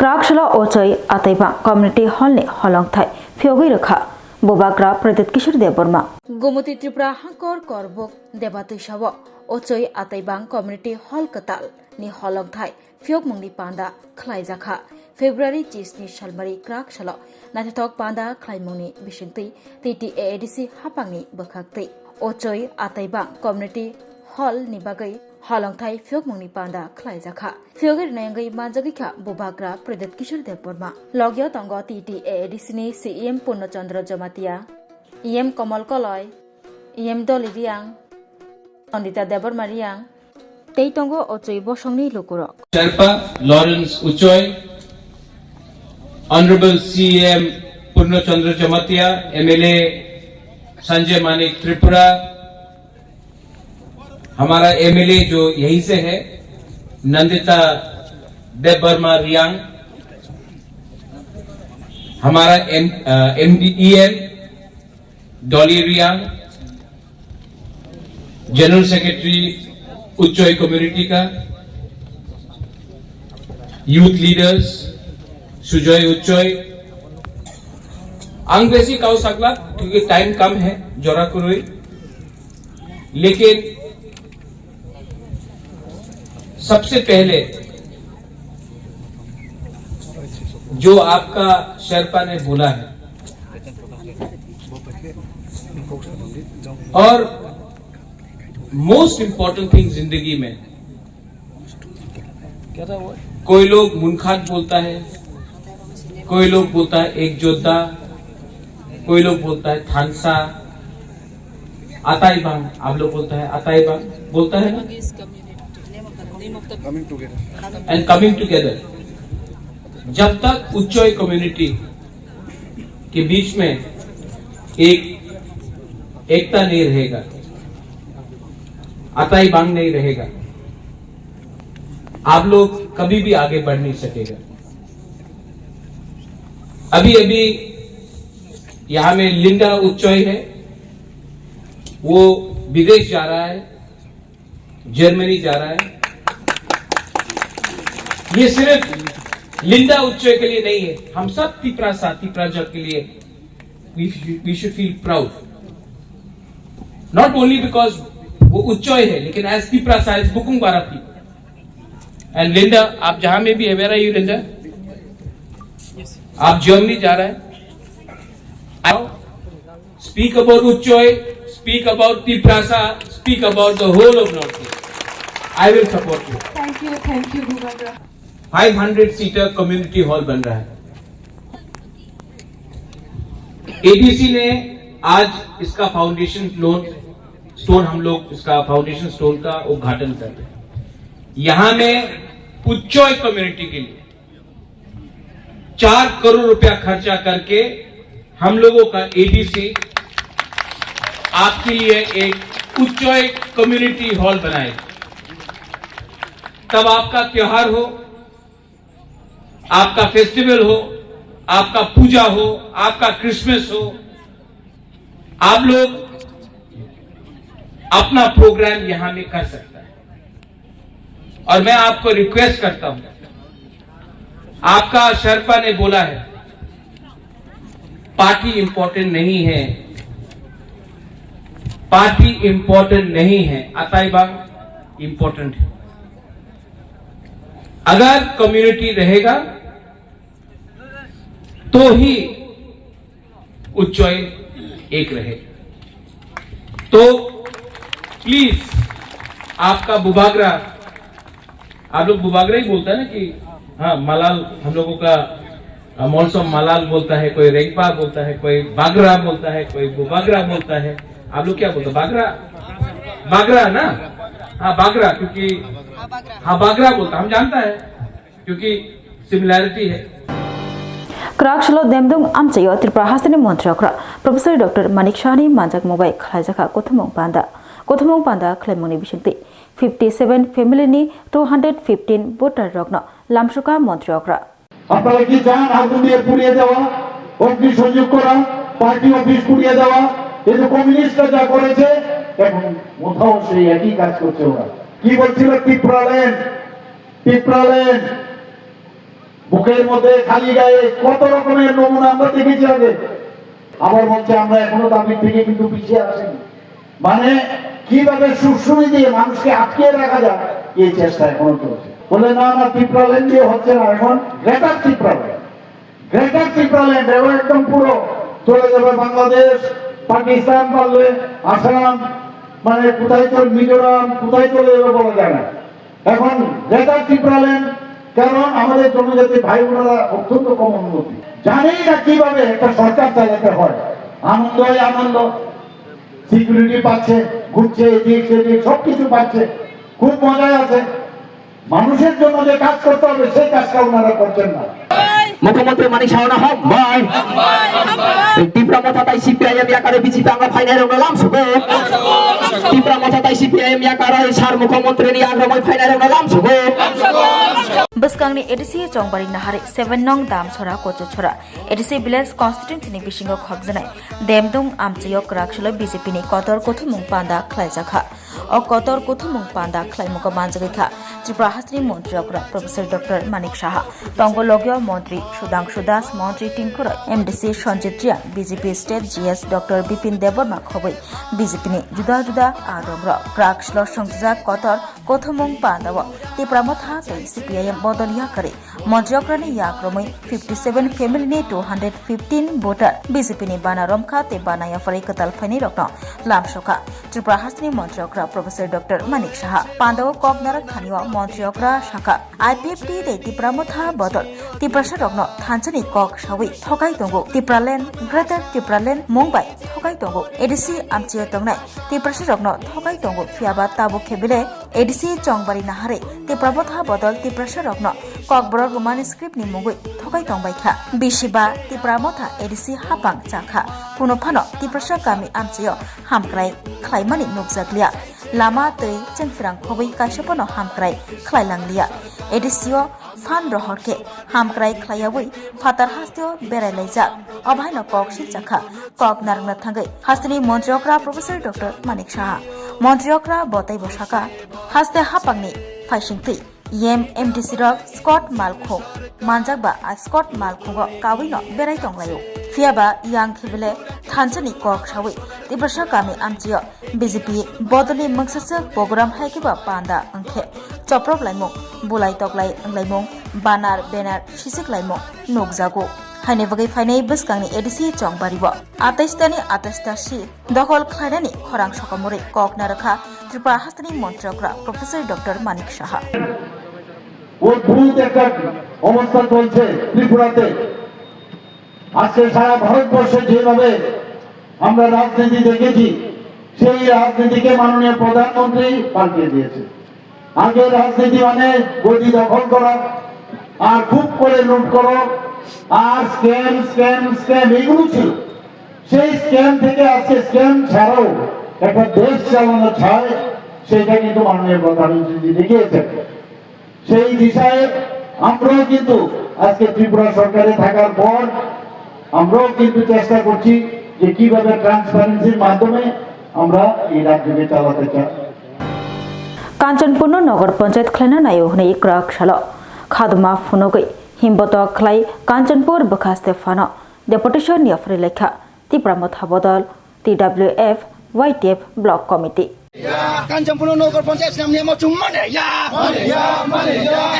क्राकशला ओचई आतैबा community hall ने हलंगथाय फियोगै रखा बोबाग्रा प्रदीप किशोर देव Verma Gomti Tripura हांकर करबोक देबातैसाव ओचई आतैबां community hall कताल नि हलंगथाय फियोग मंगनि पांदा खलायजाखा फेब्रुवारी 20 नि सालमारि क्राकशला नाथाथक पांदा खलायमंनि बिसिंतै TTAADC हापांनि बखाक्तै ओचई आतैबां कम्युनिटी हॉल नि बागै हलंगथाय फियोग मंगनि पांदा खलायजाखा फियोगै नायंगै मानजागैखा बोबाग्रा प्रदीप किशोर देव वर्मा लग्य तंग TTAADC नि CEM पूर्णचंद्र जमातिया EM कमल कलय EM दलिरियां Pandita देवरमारियां tei tongo ochoi bosongni lokurok Sherpa Lawrence Uchoy, Honorable CM Purnachandra Jamatia, MLA Sanjay Manik Tripura, हमारा MLA जो यहीं से है नंदिता देववर्मा रियांग, हमारा MDEM Dolly Riang, general secretary Uchoi community का, यूथ लीडर्स सुजय उच्चोय अंग बेसी काउ सकला क्योंकि टाइम कम है जोरा कुरुई, लेकिन सबसे पहले जो आपका शेरपा ने बोला है और मोस्ट इंपॉर्टेंट थिंग जिंदगी में, कोई लोग मुनखात बोलता है, कोई लोग बोलता है एक जोधा, कोई लोग बोलता है थानसा, आताईबांग, आप लोग बोलता है आताईबांग, बोलता है ना, एंड कमिंग टुगेदर। जब तक उच्चोय कम्युनिटी के बीच में एकता नहीं रहेगा, आताई बांग नहीं रहेगा, आप लोग कभी भी आगे बढ़ नहीं सकेगा। अभी अभी यहां में लिंडा उच्चोय है, वो विदेश जा रहा है, जर्मनी जा रहा है। ये सिर्फ लिंडा उच्चोय के लिए नहीं है, हम सब तिप्रा जग के लिए we should feel proud, not only because वो उच्चोय है, लेकिन एज तिप्रा साइज बुकुंग बाराती एंड लिंडा, आप जहां में भी है, वेर आर यू लिंडा? आप जर्मनी जा रहे हैं। Speak about Uchoi, speak about Tiprasa, speak about the whole of North East. I will support you. Thank you Bhupendra. 500 seater community hall बन रहा है। ADC ने आज इसका फाउंडेशन स्टोन हम लोग इसका फाउंडेशन स्टोन का उद्घाटन कर रहे हैं। यहां में उच्चोय कम्युनिटी के लिए 4 करोड़ रुपया खर्चा करके हम लोगों का ADC आपके लिए एक उच्चोय कम्युनिटी हॉल बनाएगा। तब आपका त्योहार हो, आपका फेस्टिवल हो, आपका पूजा हो, आपका क्रिसमस हो, आप लोग अपना प्रोग्राम यहां में कर सकता है। और मैं आपको रिक्वेस्ट करता हूं, आपका शर्पा ने बोला है पार्टी इंपॉर्टेंट नहीं है, पार्टी इंपॉर्टेंट नहीं है, आताईबांग इंपॉर्टेंट है। अगर कम्युनिटी रहेगा तो ही उच्चोय एक रहेगा। तो प्लीज आपका बुबाग्रा, आप लोग बुबाग्रा ही बोलता है ना कि हाँ मलाल, हम लोगों का मौसम मलाल बोलता है, कोई रेंगपा बोलता है, कोई बागरा बोलता है, कोई बुबाग्रा बोलता है। आप लोग क्या बोलते हैं? बागरा ना? हाँ बागरा, क्योंकि हाँ बागरा बोलता, हम जानता है क्योंकि सिमिलैरिटी है। क्राकशलो देमदुंग आमचयो त्रिपुरा हासनि मंत्रियक्रा प्रोफेसर डॉक्टर मानिक शाहनि मानजाक मोबाइल खलायजाखा कोथमंग पांदा खलायमंनि बिसिंतै 57 फैमिलीनि 215 ভোটার রগ্ন লামসুকা মন্ত্রিয়করা আপনারা কি চান আগুন দিয়ে পুড়িয়ে দেওয়া, অগ্নি সংযোগ করা, পার্টি অফিস পুড়িয়ে দেওয়া? এই যে কমিউনিস্টরা যা করেছে, এখন কোথাও সেই একই কাজ করছে ওরা। কি বলছিল? টিপ্রালেন বুকের মধ্যে খালি গায়ে কত রকমের নমুনা আমরা দেখেছি আগে। আবার বলছে আমরা এখনো দাবির থেকে কিন্তু পিছিয়ে আসিনি। মানে কিভাবে সুশ্রুতি দিয়ে মানুষকে আটকিয়ে রাখা যায় এই চেষ্টা এখনো চলছে। বলে না না ত্রিপুরাল্যান্ড দিয়ে হচ্ছে না, এখন গ্রেটার ত্রিপুরাল্যান্ড এবং একদম পুরো চলে যাবে বাংলাদেশ, পাকিস্তান, পারলে আসাম, মানে কোথায় চলে মিজোরাম, কোথায় চলে যাবে বলা যায় না। এখন গ্রেটার ত্রিপুরাল্যান্ড, কারণ আমাদের জনজাতি ভাই বোনেরা অত্যন্ত কম উন্নতি, জানেই না কিভাবে একটা সরকার চালাতে হয়। আনন্দ, সিকিউরিটি পাচ্ছে, ঘুরছে এদিক সেদিক সবকিছু পাচ্ছে, খুব মজায় আছে। মানুষের জন্য যে কাজ করতে হবে সেই কাজটা ওনারা করছেন না। মুখ্যমন্ত্রী মানিক সাহনা হামবাই ত্রিপুরা মথাতাই সিপিআইএম ইয়াকারে বিজেপি আমরা ফাইনাল রংলাম সুগো ত্রিপুরা মথাতাই সিপিআইএম ইয়াকারে সার মুখ্যমন্ত্রী নি আগ্রময় ফাইনাল রংলাম সুগো বসকাংনি এডিসি চংবারি নাহারে 7 নং দাম ছড়া কোচো ছড়া এডিসি ভিলেজ কনস্টিটুয়েন্সি नि बिसिङाव खबजानाय देमदुं आमचियाव क्राकसलो बीजेपी नि कतर कोथुमुं पान्दा खलायजाखा अ कतर कोथुमुं पान्दा खलायमुखो मानजागैखा त्रिपुरा हासनि मन्त्री प्रोफेसर डॉक्टर मानिक साहा टंगलग्य मंत्री सुधांशु दास मंत्री टिंकुर एमडीसी संजित्रिया BJP state GS doctor Bipin Debbarma खबै बीजेपी नि जुदा जुदा आदग्र क्राकसलो संजाक कतर कोथुमुं पान्दाव त्रिपुरा मथा सीपीआईएम बदलिया करे मन्त्रीअग्रनि याक्रमै 57 फेमिली नि 215 भोटार बीजेपी नि बाना रमखा ते बानाया फरै कताल फैनि रक्न लामसखा त्रिपुरा हासनि मन्त्रीअग्र प्रोफेसर डॉक्टर मानिक साहा पान्दाव ककनारक थानिवा मन्त्रीअग्र शाखा आईपीएफटी दे त्रिपुरा मथा बदल त्रिपुरा रक्न थानचनि कक सावै थगाय दंगो त्रिपुरालेन्ड ग्रेटर त्रिपुरालेन्ड मुंबाइ थगाय दंगो एडीसी आमचिया तंगनाय त्रिपुरा रक्न थगाय दंगो फियाबा ताबु खेबिले एडीसी चंगबारि नाहारे त्रिपुरा मथा बदल त्रिपुरा रक्न ककबरक मानस्क्रिप्ट नि मुंगै थगाय दंबायखा बिसिबा त्रिपुरा मथा एडीसी हापां चाखा पुनफानो त्रिपुरा गामि आमचिया हामक्राय खलायमानि नुकजागलिया लामा तै चेंफिरां खबै काशपनो हामक्राय खलायलांलिया एडीसीओ फान रहरके हामक्राय खलायावै फातार हास्तियो बेरायलायजा अभायनो कक सिलजाखा कक नारंना थांगै हास्तिनि मन्त्रीअग्रा प्रोफेसर डॉक्टर मानिक साहा मन्त्रीअग्रा बताय बसाका हास्ते हापांनि फाइसिंथै येम एमडीसी रक स्कट मालखो मानजाकबा स्कट मालखो कावैनो बेराय दंलायो फियाबा यांग खेबले थानचनि कक सावै त्रिपुरा गामि आमचिया बीजेपी बदलि मक्ससक प्रोग्राम हायकेबा पान्दा अंखे चप्रक लाइमो बुलाय तकलाय अंलाइमो बानार बेनार सिसिक लाइमो नोकजागो हायने बगै फाइनाय बसकांनि एडीसी चंगबारिबो 28 सि दखल खायनानि खरां सकामरै कक नारखा त्रिपुरा हासनि मन्त्रीअग्रा प्रोफेसर डॉक्टर मानिक साहा অদ্ভুত একটা অবস্থা চলছে ত্রিপুরাতে। আজকে সারা ভারতবর্ষে যেভাবে আমরা রাজনীতি দেখেছি সেই রাজনীতিকে মাননীয় প্রধানমন্ত্রী পাল্টিয়ে দিয়েছে। আগে রাজনীতি মানে গদি দখল করা আর খুব করে লুট করো আর স্ক্যাম এগুলো ছিল। সেই স্ক্যাম থেকে আজকে স্ক্যাম ছাড়াও একটা দেশ চালানো ছায় সেটা কিন্তু মাননীয় প্রধানমন্ত্রী দেখিয়েছেন। সেই দিশায় আমরাও কিন্তু আজকে ত্রিপুরা সরকারে থাকার পর আমরাও কিন্তু চেষ্টা করছি যে কিভাবে ট্রান্সপারেন্সির মাধ্যমে আমরা এই রাজ্যকে চালাতে চাই। कांचनपुर नगर पंचायत खलायना नायो हनै क्राक सालो खादमा फुनगै हिमबत खलाय कांचनपुर बखास्ते फानो डेपुटेशन याफ्रे लेखा त्रिपुरा मथा बदल TWF YTF block committee Kanchanpur Nagar Panchayat नाम नेमा चुम्माने या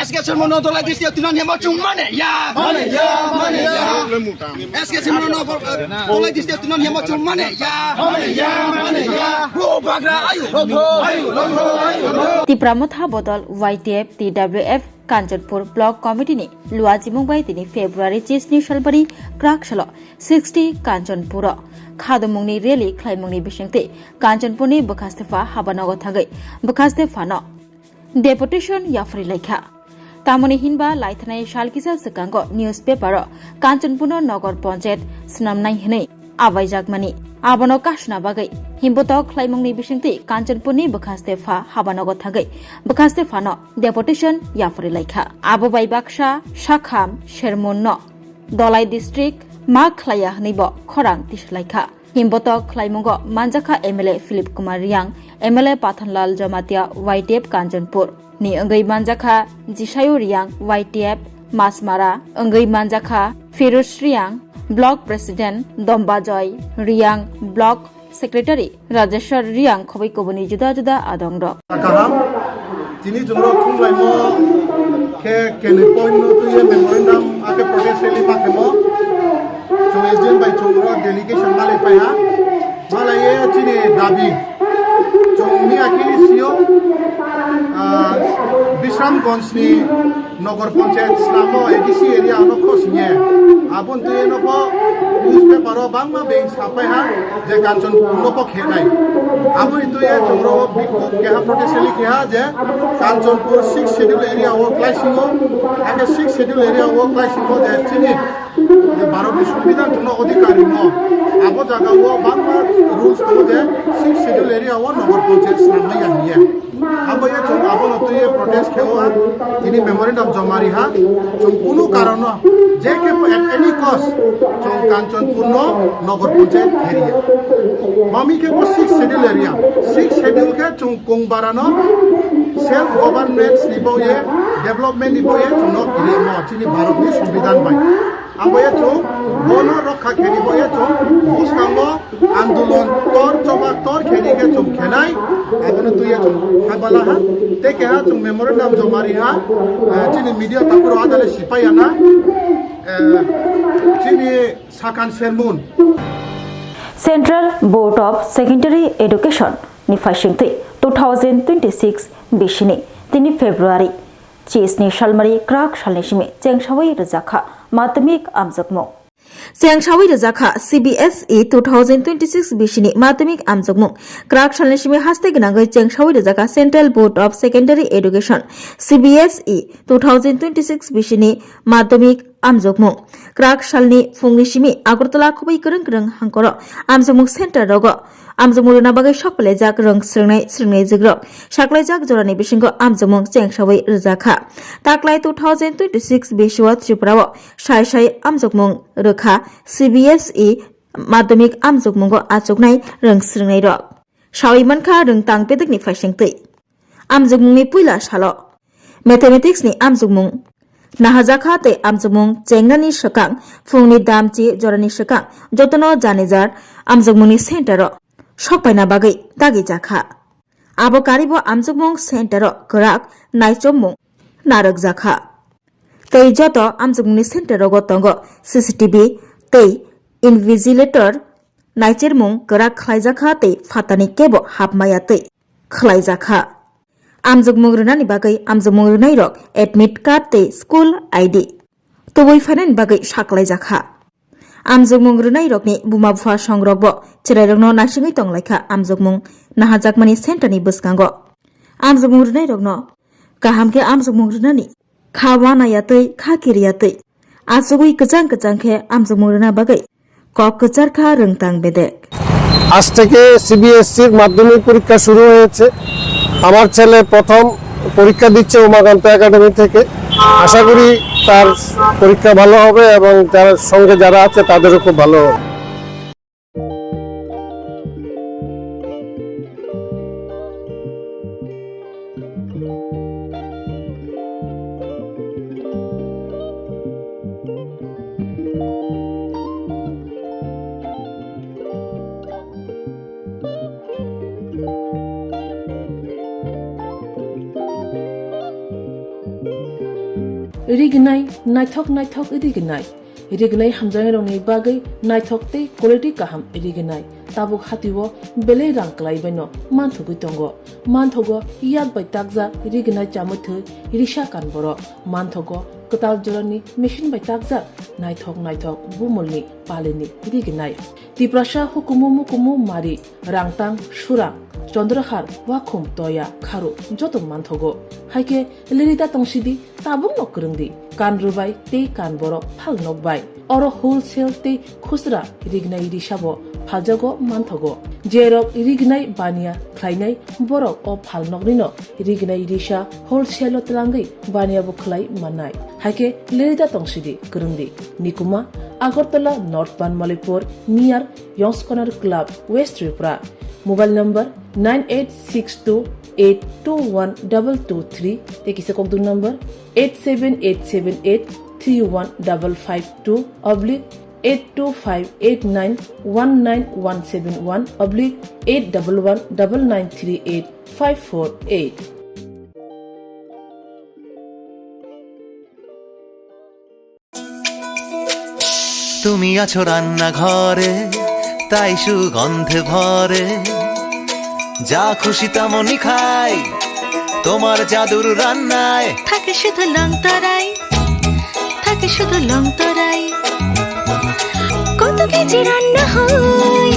एसके शर्मा नदला दिस्या तिना नेमा चुम्माने या एसके शर्मा नगर तोला दिस्या तिना नेमा चुम्माने या ओ बाग्रा आयु त्रिपुरा मथा बदल YTF TWF Kanchanpur block committee ने लुआजी मुंबई दिनी फेब्रुवारी 30 सालबारी क्राक सालो 60 कांचनपुर खादमुंगनि रेली खलायमुंगनि बिसिंते कांचनपुरनि बखास्तेफा हाबानगो थांगै बखास्तेफानो डेपुटेशन याफ्रि लेखा तामनि हिनबा लाइथनाय सालकिसा सकांगो न्यूज पेपर कांचनपुर नगर पंचायत स्नामनाय हनै आबायजागमानि आबनो काशना बागै हिमबत खलायमुंगनि बिसिंते कांचनपुरनि बखास्तेफा हाबानगो थांगै बखास्तेफानो डेपुटेशन याफ्रि लेखा आबो बायबाक्सा साखाम शेरमुन दलाय डिस्ट्रिक्ट मा खलाया हनैबो खरां तिसलायखा हिमबत खलायमुंगो मानजाखा MLA Philip Kumar Riang MLA Pathanlal Jamatia YTF Kanchanpur नि अंगै मानजाखा जिसायो Reang YTF Masmara Engui Manjaka Firuz Riang Block President Domba Joy Riang Block Secretary Rajeshwar Riang Khobai Koboni Juda Juda Adongrok Kaham Jini Jumro Thunglai Mo Ke Kene Point No Tuye Memorandum Ake Protest Rally Pakemo Chung SDN by Chungro Delegation Male Paya Malaye Jini Dabi Chung Mi Akili Sio Bisramganj ni Nagar Panchayat Slamo ADC area ano khosnye abon tuye no po newspaper o bangma beng sapai ha je Kanchanpur no po khenai abon tuye chungro biko ke ha protest rally ke ha je Kanchanpur 6 schedule area o clashing o ake 6 schedule area o clashing o je chini je Bharat সংবিধান কোনো অধিকারী ন abo jaga o bangma rules ko je 6 schedule area o Nagar Panchayat Slamo yahiye abo ye chung abon tuye protest khewa tini memorandum jomari ha chung কোনো কারণ যে কে at any cost chung Kanchanpur no Nagar Panchayat area mami ke 6 schedule area 6 schedule ke chung kongbarano self governance niboye development niboye chung no kire mo chini Bharat ni সংবিধান bai aboye chung bono rokha kheri boye chung buskango andolon tor choba tor kheri ke chung khenai abono tuye chung habala ha te ke ha chung memorandum jomari ha chini media tapuro adale sipayana chini sakan sermon Central Board of Secondary Education ni Fashingtui 2026 Bishini 3 February Chisni Shalmari Krak Shalnishimi Chengshawai Razakha Madhyamik Amjokmo Chengshawai Razakha CBSE 2026 Bishini Madhyamik Amjokmo Krak Shalnishimi Haste Gnangai Chengshawai Razakha Central Board of Secondary Education CBSE 2026 Bishini Madhyamik Amjokmo Krak Shalni Fungnishimi Agartala Khobai Kereng Kereng Hangkoro Amjokmo Center Rogo Amjokmo Runa Bagai Shokpale Jak Rong Srngnai Jigrok Shaklai Jak Jorani Bishingo Amjokmo Chengshawai Razakha Taklai 2026 Bishwa Tripura Shai Amjokmo Rokha CBSE Madhyamik Amjokmo Achoknai Rong Srngnai Rok Shawi Mankha Rong Tangpedik ni Fashingtui Amjokmo ni Puila Shalo Mathematics ni Amjokmo Nahazakha te Amjokmung Chengnani Shakang Fungni Damchi Jorani Shakang Jotono Janijar Amjokmungni Center Shokpaina Bagai Dagi Jakha Abo Karibo Amjokmung Center Korak Naichomung Narak Jakha Tei Joto Amjokmungni Center Gotongo CCTV Tei Invigilator Naichermung Korak Khlaijakha te Fatani Kebo Hapmaya te Khlaijakha Amjokmung Runani Bagai Amjokmung Runai Rok Admit Card te School ID Toboi Fanan Bagai Shaklai Jakha Amjokmung Runai Rokni Buma Bua Songrokbo Chirairokno Nasingai Tonglaikha Amjokmung Nahajakmani Center ni Buskango Amjokmung Runai Rokno Kahamke Amjokmung Runani Khawanayatei Khakiriyatei Achogui Kajang Khe Amjokmung Runa Bagai Kok Kacharkha Rungtang Bedek আজ থেকে সিবিএসসির মাধ্যমিক পরীক্ষা শুরু হয়েছে আমার ছেলে প্রথম পরীক্ষা দিচ্ছে উমাকান্ত একাডেমি থেকে আশা করি তার পরীক্ষা ভালো হবে এবং যার সঙ্গে যারা আছে তাদেরও খুব ভালো হবে Rignai naithok rignai hamjang rongni bagai naithok te quality kaham rignai tabuk hatiwo bele rang klai baino manthugi tongo manthogo yak bai takja rignai chamuthu risha kanboro manthogo katal jorani machine bai takja naithok bumulni palini rignai tiprasha hukumu mari rangtang surang Chandrahar wakhum toya kharu joto manthogo haike lerida tongsidi tabung nokrungdi kanrubai te kanboro phalnokbai oro wholesale te khusra rignai risabo phaljago manthogo jerok rignai bania khlainai borok o phalnognino rignai risha wholesale tlangai bania bo khlai manai haike lerida tongsidi kurungdi nikuma Agartala North Banmalipur near Yongskonar Club West Tripura Mobile number 9862821223 te kisa kokdung number 87878315552 oblique 82589191171 oblique 8119938 তুমি আছো রান্না ঘরে তাই সুগন্ধে ভরে যা খুশি তেমনই খাই তোমার জাদুর রান্নায় থাকে শুধু লং তরাই থাকে শুধু লং তরাই কত কেজি রান্না হয়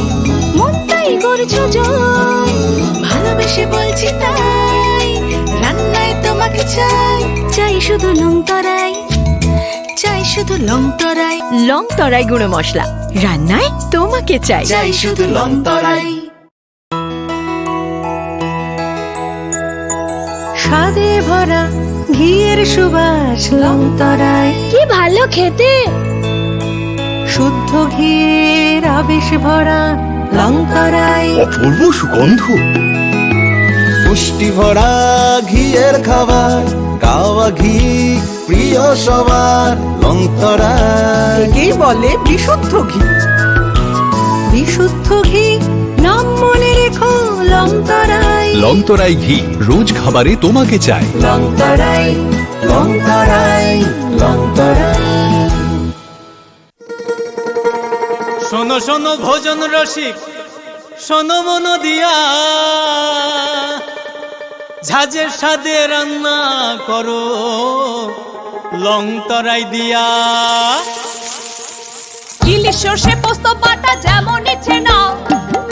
মন তাই করছো জয় ভালোবেসে বলছি তাই রান্নায় তোমাকে চাই চাই শুধু লং তরাই চাই শুধু লং তরাই গুঁড়ো মশলা রান্নায় তোমাকে চাই চাই শুধু লং তরাই স্বাদে ভরা ঘিয়ের সুবাস লং তরাই কি ভালো খেতে শুদ্ধ ঘিয়ের আবেশ ভরা লং তরাই অপূর্ব সুগন্ধ পুষ্টি ভরা ঘিয়ের খাবার কাওয়া ঘি প্রিয় সবার লং তরাই একেই বলে বিশুদ্ধ ঘি বিশুদ্ধ ঘি নাম মনে রেখো লং তরাই লংতরাই ঘি রোজ খাবারে তোমাকে চাই লং তরাই লং তরাই লং তরাই শোনো শোনো ভোজন রসিক শোনো মন দিয়া ঝাঁঝের স্বাদে রান্না করো লং তরাই দিয়া ইলিশ সর্ষে পোস্ত বাটা যেমন ইচ্ছে নাও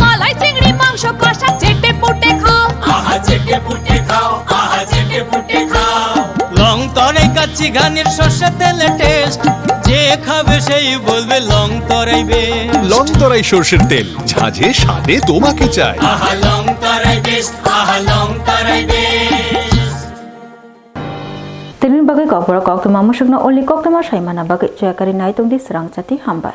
মালাই চিংড়ি মাংস কষা চেটে পুটে খাও আহা চেটে পুটে খাও আহা চেটে পুটে খাও লং তরাই কাচ্চি ঘানির সর্ষে তেলে টেস্ট যে খাবে সেই বলবে লং তরাই বেশ লংতরাই সর্ষের তেল ঝাঁঝে স্বাদে তোমাকে চাই আহা লং তরাই বেশ আহা লং তরাই বেশ Tenin bagai Kokborok Koktwma musukna oli Koktwma saimana bagai Swrangchati hambai.